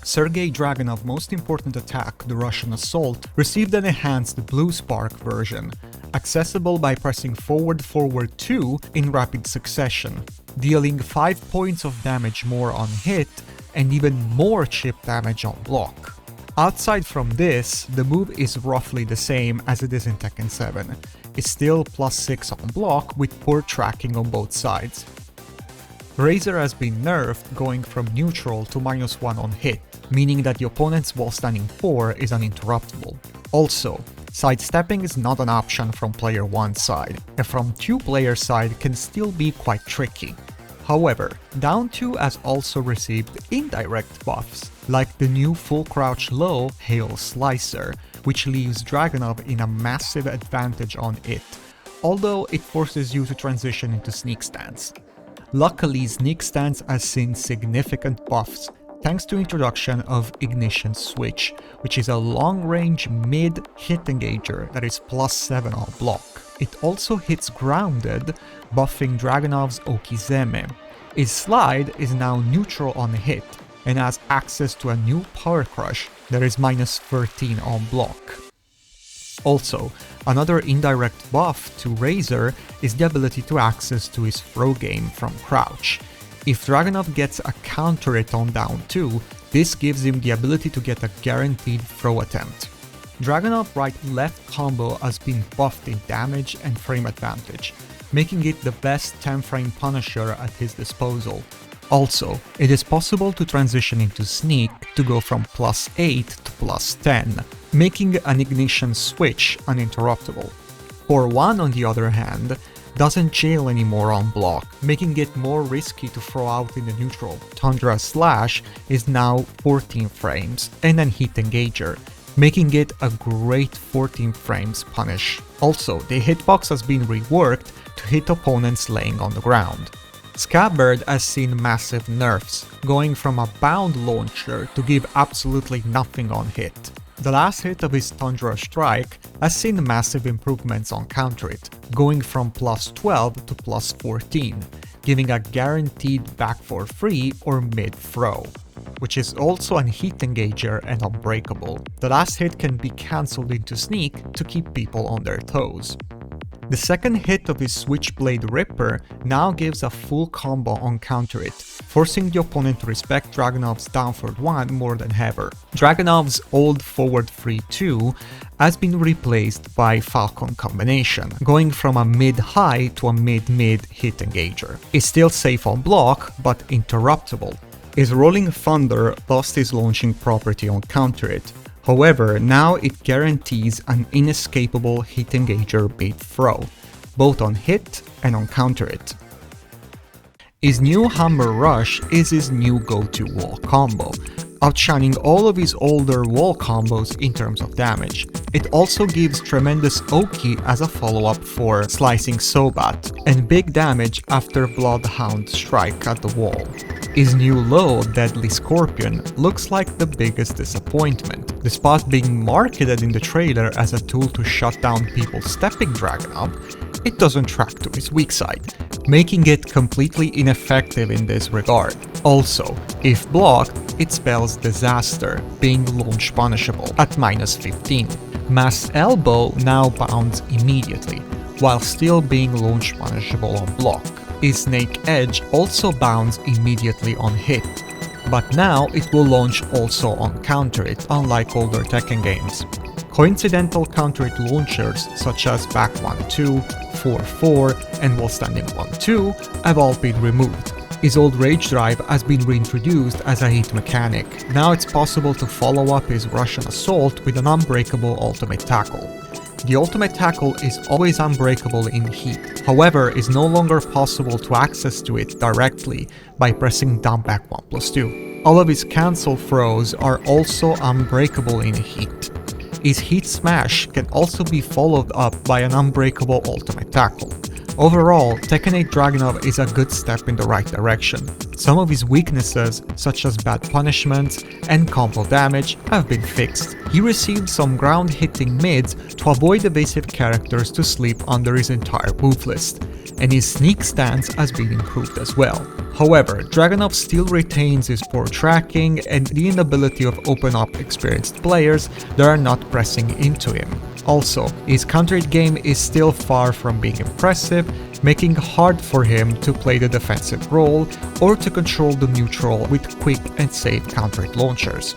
Sergei Dragunov's most important attack, the Russian Assault, received an enhanced Blue Spark version, accessible by pressing forward 2 in rapid succession, dealing 5 points of damage more on hit and even more chip damage on block. Outside from this, the move is roughly the same as it is in Tekken 7. It's still +6 on block with poor tracking on both sides. Razor has been nerfed, going from neutral to -1 on hit, meaning that the opponent's wall standing 4 is uninterruptible. Also, sidestepping is not an option from player 1's side, and from 2-player side can still be quite tricky. However, down 2 has also received indirect buffs, like the new full crouch low Hail Slicer, which leaves Dragunov in a massive advantage on it, although it forces you to transition into sneak stance. Luckily, sneak stance has seen significant buffs thanks to introduction of Ignition Switch, which is a long-range mid-hit engager that is +7 on block. It also hits grounded, buffing Dragunov's Okizeme. His slide is now neutral on hit, and has access to a new Power Crush that is -13 on block. Also, another indirect buff to Razor is the ability to access to his throw game from crouch. If Dragunov gets a counter hit on down 2, this gives him the ability to get a guaranteed throw attempt. Dragunov right-left combo has been buffed in damage and frame advantage, making it the best 10-frame punisher at his disposal. Also, it is possible to transition into Sneak to go from +8 to +10, making an Ignition Switch uninterruptible. 4-1, on the other hand, doesn't jail anymore on block, making it more risky to throw out in the neutral. Tundra Slash is now 14 frames and an hit engager, making it a great 14 frames punish. Also, the hitbox has been reworked to hit opponents laying on the ground. Scabbard has seen massive nerfs, going from a bound launcher to give absolutely nothing on hit. The last hit of his Tundra Strike has seen massive improvements on counter hit, going from +12 to +14, giving a guaranteed back for free or mid throw, which is also an hit engager and unbreakable. The last hit can be cancelled into Sneak to keep people on their toes. The second hit of his Switchblade Ripper now gives a full combo on counter hit, forcing the opponent to respect Dragunov's downward 1 more than ever. Dragunov's old forward 3-2 has been replaced by Falcon Combination, going from a mid-high to a mid-mid hit engager. It's still safe on block, but interruptible. His Rolling Thunder lost his launching property on counter hit. However, now it guarantees an inescapable hit engager mid throw, both on hit and on counter hit. His new Hammer Rush is his new go-to wall combo, outshining all of his older wall combos in terms of damage. It also gives tremendous Oki as a follow-up for Slicing Sobat, and big damage after Bloodhound Strike at the wall. His new low, Deadly Scorpion, looks like the biggest disappointment. Despite being marketed in the trailer as a tool to shut down people stepping Dragunov, it doesn't track to his weak side, making it completely ineffective in this regard. Also, if blocked, it spells Disaster, being launch punishable at -15. Mass Elbow now bounds immediately, while still being launch punishable on block. His Snake Edge also bounds immediately on hit, but now it will launch also on counter hit, unlike older Tekken games. Coincidental counter hit launchers such as back 1-2, 4-4 and wall standing 1-2 have all been removed. His old Rage Drive has been reintroduced as a hit mechanic. Now it's possible to follow up his Russian Assault with an unbreakable ultimate tackle. The ultimate tackle is always unbreakable in heat, however is no longer possible to access to it directly by pressing down back 1+2. All of his cancel throws are also unbreakable in heat. His Heat Smash can also be followed up by an unbreakable ultimate tackle. Overall, Tekken 8 Dragunov is a good step in the right direction. Some of his weaknesses, such as bad punishments and combo damage, have been fixed. He received some ground-hitting mids to avoid evasive characters to sleep under his entire move list, and his sneak stance has been improved as well. However, Dragunov still retains his poor tracking and the inability of open up experienced players that are not pressing into him. Also, his counter-hit game is still far from being impressive, making it hard for him to play the defensive role or to control the neutral with quick and safe counter-hit launchers.